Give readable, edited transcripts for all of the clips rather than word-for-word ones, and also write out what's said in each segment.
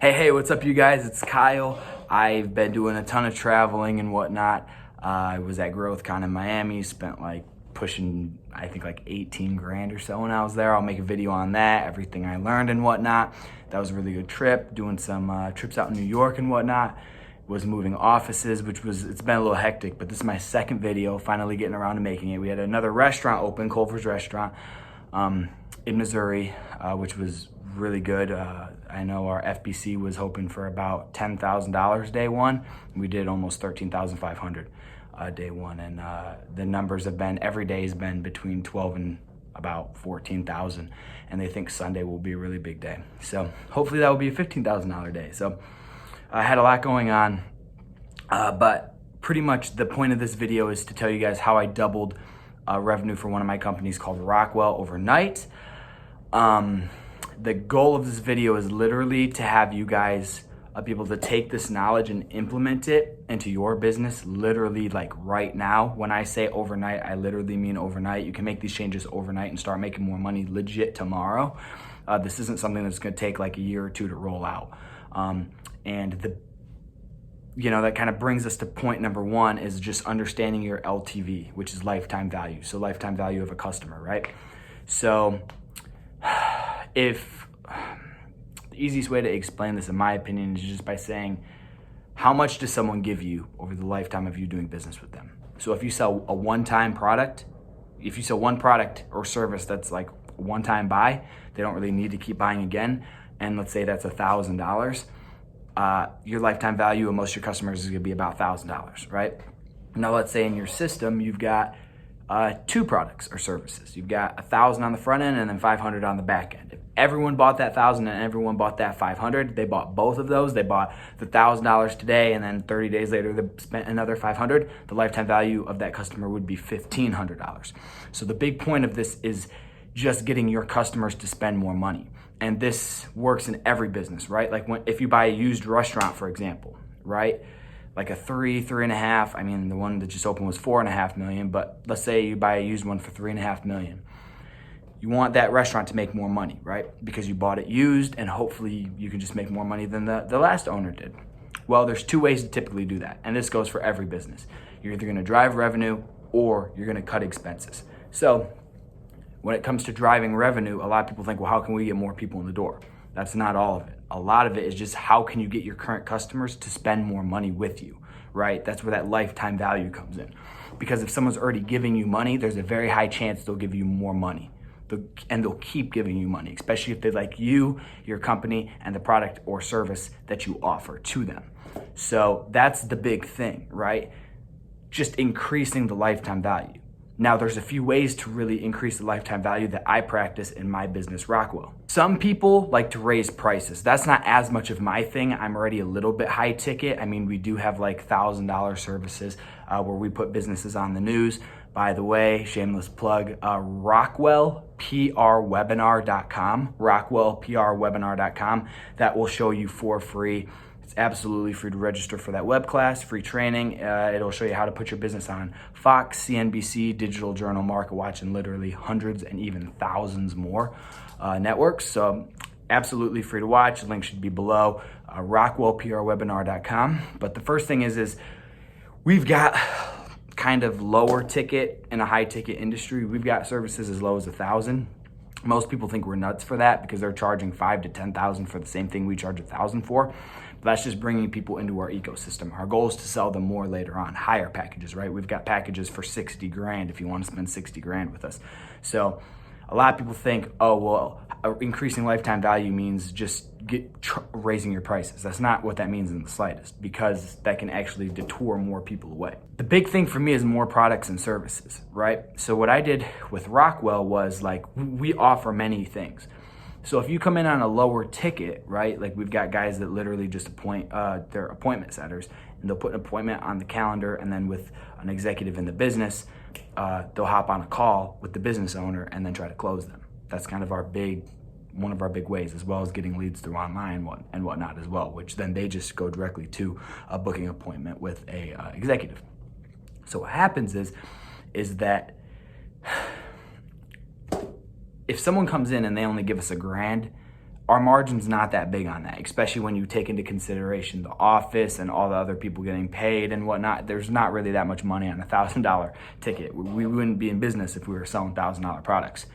Hey, what's up, you guys? It's Kyle. I've been doing a ton of traveling and whatnot. I was at GrowthCon in Miami, spent like pushing, I think like 18 grand or so when I was there. I'll make a video on that, everything I learned and whatnot. That was a really good trip, doing some trips out in New York and whatnot. Was moving offices, it's been a little hectic, but this is my second video, finally getting around to making it. We had another restaurant open, Culver's Restaurant, in Missouri, which was really good. I know our FBC was hoping for about $10,000 day one. We did almost $13,500 day one, and the numbers have been, every day has been between 12 and about 14,000, and they think Sunday will be a really big day. So hopefully that will be a $15,000 day. So I had a lot going on, but pretty much the point of this video is to tell you guys how I doubled revenue for one of my companies called Rockwell overnight. The goal of this video is literally to have you guys be able to take this knowledge and implement it into your business literally like right now. When I say overnight, I literally mean overnight. You can make these changes overnight and start making more money legit tomorrow. This isn't something that's gonna take like a year or two to roll out. And that kind of brings us to point number one, is just understanding your LTV, which is lifetime value. So lifetime value of a customer, right? So if the easiest way to explain this, in my opinion, is just by saying, how much does someone give you over the lifetime of you doing business with them? So if you sell a one-time product, if you sell one product or service that's like a one-time buy, they don't really need to keep buying again, and let's say that's $1,000, your lifetime value of most of your customers is gonna be about $1,000, right? Now let's say in your system, you've got two products or services. You've got 1,000 on the front end and then 500 on the back end. If everyone bought that 1,000 and everyone bought that 500, they bought both of those. They bought the $1,000 today, and then 30 days later they spent another 500. The lifetime value of that customer would be $1,500. So the big point of this is just getting your customers to spend more money. And this works in every business, right? Like if you buy a used restaurant, for example, right? Like a 3.5, I mean, the one that just opened was 4.5 million, but let's say you buy a used one for 3.5 million. You want that restaurant to make more money, right? Because you bought it used, and hopefully you can just make more money than the last owner did. Well, there's two ways to typically do that, and this goes for every business. You're either gonna drive revenue or you're gonna cut expenses. So when it comes to driving revenue, a lot of people think, well, how can we get more people in the door? That's not all of it. A lot of it is just how can you get your current customers to spend more money with you, right? That's where that lifetime value comes in. Because if someone's already giving you money, there's a very high chance they'll give you more money. And they'll keep giving you money, especially if they like you, your company, and the product or service that you offer to them. So that's the big thing, right? Just increasing the lifetime value. Now, there's a few ways to really increase the lifetime value that I practice in my business, Rockwell. Some people like to raise prices. That's not as much of my thing. I'm already a little bit high ticket. I mean, we do have like $1,000 services where we put businesses on the news. By the way, shameless plug, RockwellPRwebinar.com, RockwellPRwebinar.com. That will show you for free. It's absolutely free to register for that web class, free training. It'll show you how to put your business on Fox, CNBC, Digital Journal, Market Watch, and literally hundreds and even thousands more networks. So absolutely free to watch. The link should be below, RockwellPRwebinar.com. But the first thing is we've got kind of lower ticket and a high ticket industry. We've got services as low as 1,000. Most people think we're nuts for that because they're charging 5,000 to 10,000 for the same thing we charge 1,000 for. But that's just bringing people into our ecosystem. Our goal is to sell them more later on, higher packages, right? We've got packages for 60 grand if you want to spend 60 grand with us. So a lot of people think, oh, well, increasing lifetime value means just raising your prices. That's not what that means in the slightest, because that can actually detour more people away. The big thing for me is more products and services, right? So what I did with Rockwell was like, we offer many things. So if you come in on a lower ticket, right? Like we've got guys that literally just they're appointment setters, and they'll put an appointment on the calendar, and then with an executive in the business, they'll hop on a call with the business owner and then try to close them. That's kind of one of our big ways, as well as getting leads through online and whatnot as well, which then they just go directly to a booking appointment with a executive. So what happens is that if someone comes in and they only give us $1,000, our margin's not that big on that, especially when you take into consideration the office and all the other people getting paid and whatnot. There's not really that much money on a $1,000 ticket. We wouldn't be in business if we were selling $1,000 products.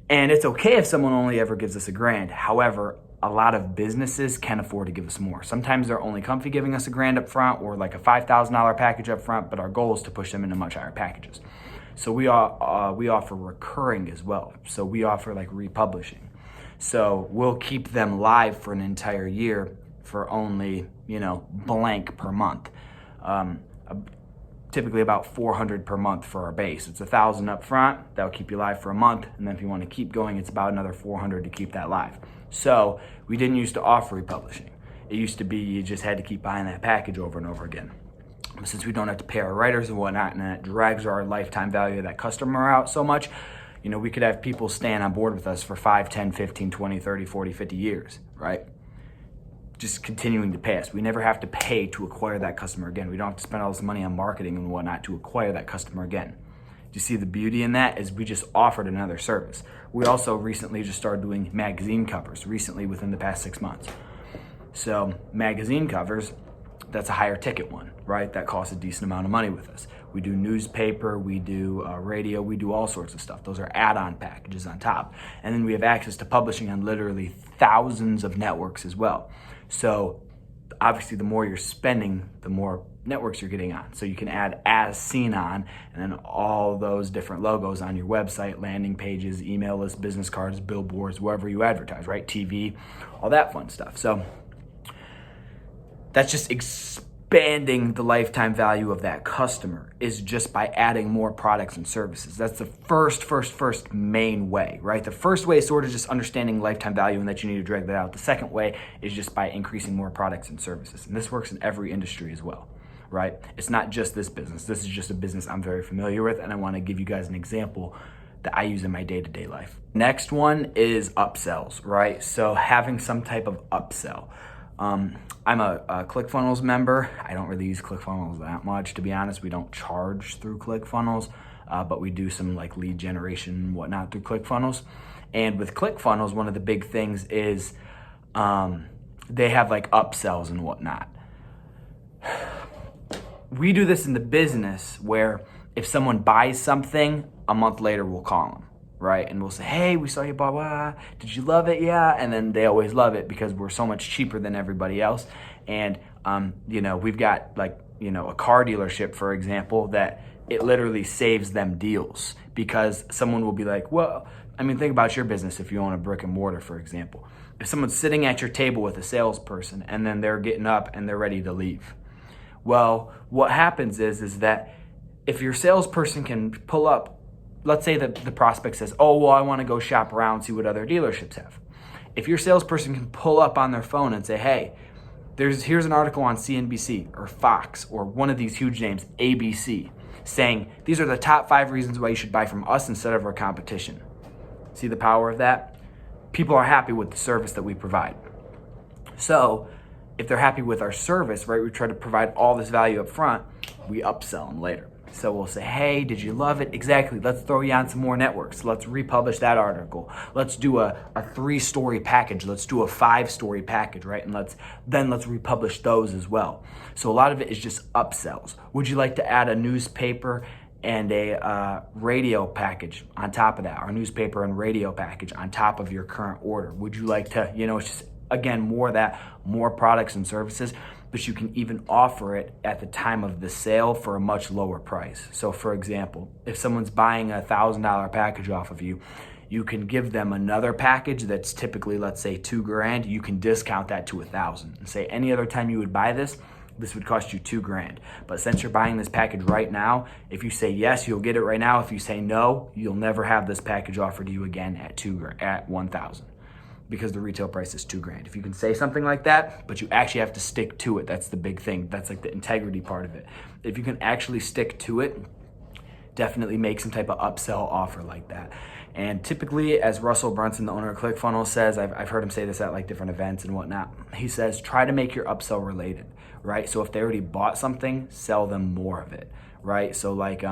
And it's okay if someone only ever gives us $1,000. However, a lot of businesses can afford to give us more. Sometimes they're only comfy giving us $1,000 up front or like a $5,000 package up front, but our goal is to push them into much higher packages. So we offer recurring as well. So we offer like republishing. So we'll keep them live for an entire year for only, blank per month. Typically about 400 per month for our base. It's 1,000 up front, that'll keep you live for a month. And then if you want to keep going, it's about another 400 to keep that live. So we didn't used to offer republishing. It used to be you just had to keep buying that package over and over again. But since we don't have to pay our writers and whatnot, and that drags our lifetime value of that customer out so much, we could have people staying on board with us for 5, 10, 15, 20, 30, 40, 50 years, right? Just continuing to pay us. We never have to pay to acquire that customer again. We don't have to spend all this money on marketing and whatnot to acquire that customer again. Do you see the beauty in that? Is we just offered another service. We also recently just started doing magazine covers within the past 6 months. So magazine covers, that's a higher ticket one, right? That costs a decent amount of money with us. We do newspaper, we do radio, we do all sorts of stuff. Those are add-on packages on top. And then we have access to publishing on literally thousands of networks as well. So obviously the more you're spending, the more networks you're getting on. So you can add as seen on, and then all those different logos on your website, landing pages, email lists, business cards, billboards, wherever you advertise, right? TV, all that fun stuff. So that's just expanding the lifetime value of that customer, is just by adding more products and services. That's the first main way, right? The first way is sort of just understanding lifetime value and that you need to drag that out. The second way is just by increasing more products and services. And this works in every industry as well, right? It's not just this business. This is just a business I'm very familiar with, and I want to give you guys an example that I use in my day-to-day life. Next one is upsells, right? So having some type of upsell. I'm a ClickFunnels member. I don't really use ClickFunnels that much, to be honest. We don't charge through ClickFunnels, but we do some like lead generation and whatnot through ClickFunnels. And with ClickFunnels, one of the big things is they have like upsells and whatnot. We do this in the business where if someone buys something, a month later we'll call them, right? And we'll say, hey, we saw you, blah, blah. Did you love it? Yeah. And then they always love it because we're so much cheaper than everybody else. And, we've got like, a car dealership, for example, that it literally saves them deals because someone will be like, well, think about your business. If you own a brick and mortar, for example, if someone's sitting at your table with a salesperson and then they're getting up and they're ready to leave. Well, what happens is that if your salesperson can pull up, let's say that the prospect says, oh, well, I want to go shop around, see what other dealerships have. If your salesperson can pull up on their phone and say, hey, here's an article on CNBC or Fox or one of these huge names, ABC, saying these are the top 5 reasons why you should buy from us instead of our competition. See the power of that? People are happy with the service that we provide. So if they're happy with our service, right, we try to provide all this value up front, we upsell them later. So we'll say, hey, did you love it? Exactly. Let's throw you on some more networks. Let's republish that article. Let's do a 3-story package. Let's do a 5-story package, right? And let's republish those as well. So a lot of it is just upsells. Would you like to add a newspaper and a radio package on top of that, or newspaper and radio package on top of your current order? Would you like to, it's just, again, more products and services, but you can even offer it at the time of the sale for a much lower price. So for example, if someone's buying a $1,000 package off of you, you can give them another package that's typically, let's say, $2,000. You can discount that to $1,000 and say any other time you would buy this would cost you $2,000. But since you're buying this package right now, if you say yes, you'll get it right now. If you say no, you'll never have this package offered to you again at $1,000. Because the retail price is $2,000. If you can say something like that, but you actually have to stick to it, that's the big thing. That's like the integrity part of it. If you can actually stick to it, definitely make some type of upsell offer like that. And typically, as Russell Brunson, the owner of ClickFunnels, says, I've heard him say this at like different events and whatnot. He says, try to make your upsell related, right? So if they already bought something, sell them more of it, right? So like,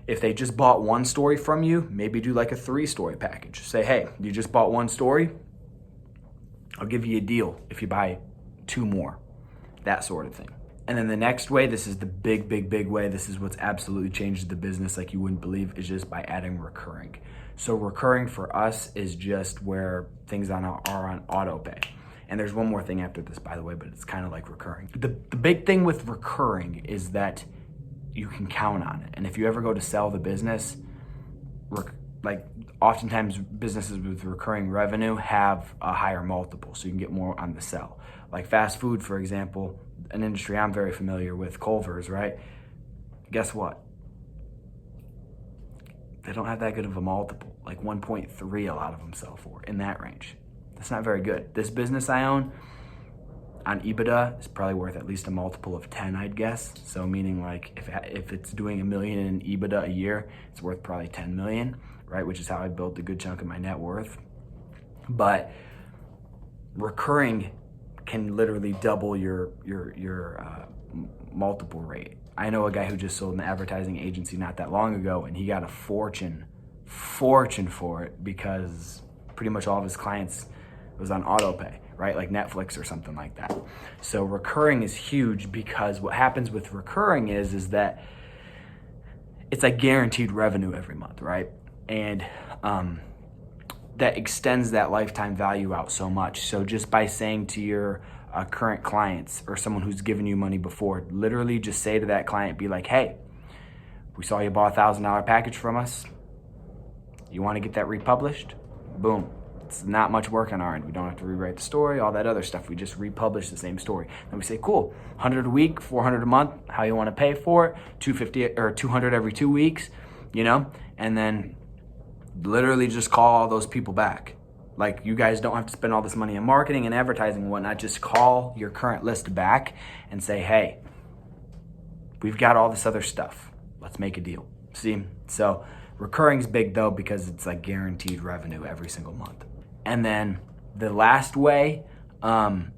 if they just bought 1 story from you, maybe do like a 3-story package. Say, hey, you just bought 1 story. I'll give you a deal if you buy 2 more, that sort of thing. And then the next way, this is the big way, this is what's absolutely changed the business like you wouldn't believe, is just by adding recurring. So recurring for us is just where things are on auto pay. And there's one more thing after this, by the way, but it's kind of like recurring. The big thing with recurring is that you can count on it. And if you ever go to sell the business, like oftentimes businesses with recurring revenue have a higher multiple, so you can get more on the sell. Like fast food, for example, an industry I'm very familiar with, Culver's, right? Guess what? They don't have that good of a multiple, like 1.3 a lot of them sell for, in that range. That's not very good. This business I own on EBITDA is probably worth at least a multiple of 10, I'd guess. So meaning like if it's doing $1 million in EBITDA a year, it's worth probably 10 million, right? Which is how I built a good chunk of my net worth. But recurring can literally double your multiple rate. I know a guy who just sold an advertising agency not that long ago, and he got a fortune for it because pretty much all of his clients was on auto pay, right? Like Netflix or something like that. So recurring is huge because what happens with recurring is that it's like guaranteed revenue every month, right? And that extends that lifetime value out so much. So just by saying to your current clients or someone who's given you money before, literally just say to that client, be like, hey, we saw you bought a $1,000 package from us. You want to get that republished? Boom. It's not much work on our end. We don't have to rewrite the story, all that other stuff. We just republish the same story. Then we say, cool, 100 a week, 400 a month, how you want to pay for it, 250 or 200 every 2 weeks, you know? And then literally just call all those people back. Like, you guys don't have to spend all this money on marketing and advertising and whatnot. Just call your current list back and say, hey, we've got all this other stuff. Let's make a deal. See? So recurring's big though because it's like guaranteed revenue every single month. And then the last way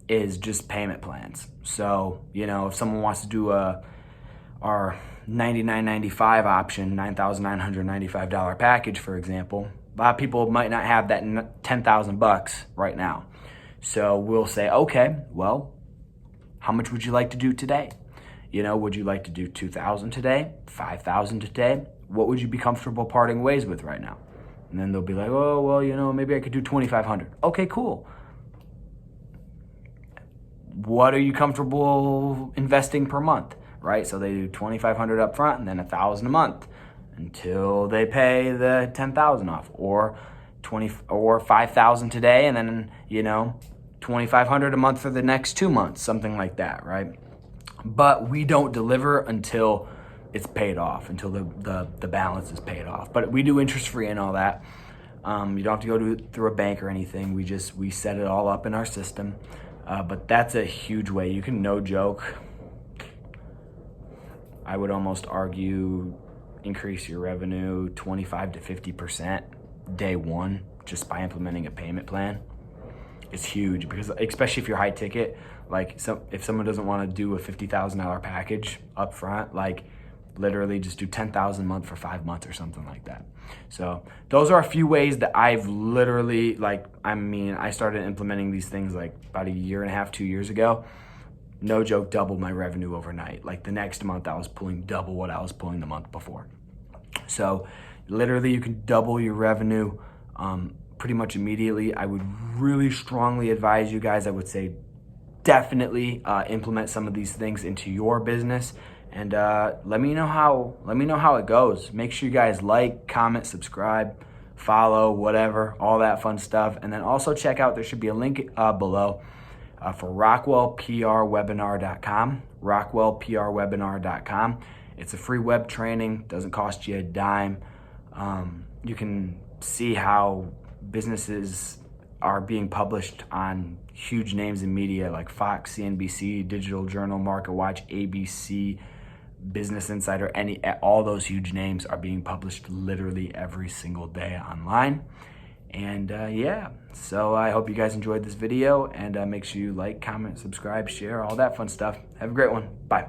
is just payment plans. So, you know, if someone wants to do our $99.95 option, $9,995 package, for example, a lot of people might not have that $10,000 right now. So we'll say, okay, well, how much would you like to do today? You know, would you like to do 2,000 today, 5,000 today? What would you be comfortable parting ways with right now? And then they'll be like, oh, well, you know, maybe I could do 2,500. Okay, cool. What are you comfortable investing per month, right? So they do 2,500 up front and then 1,000 a month until they pay the 10,000 off, or 5,000 today and then, you know, 2,500 a month for the next 2 months, something like that, right? But we don't deliver until it's paid off, until the balance is paid off. But we do interest free and all that. You don't have to go through a bank or anything. We set it all up in our system. But that's a huge way. You can, no joke, I would almost argue, increase your revenue 25 to 50% day one just by implementing a payment plan. It's huge because, especially if you're high ticket, like if someone doesn't want to do a $50,000 package up front, like literally just do 10,000 a month for 5 months or something like that. So those are a few ways that I've literally, I started implementing these things like about 1.5 years, 2 years ago. No joke, doubled my revenue overnight. Like the next month I was pulling double what I was pulling the month before. So literally you can double your revenue pretty much immediately. I would really strongly advise you guys, I would say definitely implement some of these things into your business. And let me know how it goes. Make sure you guys like, comment, subscribe, follow, whatever, all that fun stuff. And then also check out, there should be a link below for rockwellprwebinar.com, rockwellprwebinar.com. It's a free web training, doesn't cost you a dime. You can see how businesses are being published on huge names in media like Fox, CNBC, Digital Journal, MarketWatch, ABC, Business Insider, all those huge names are being published literally every single day online. And yeah, so I hope you guys enjoyed this video, and make sure you like, comment, subscribe, share, all that fun stuff. Have a great one. Bye.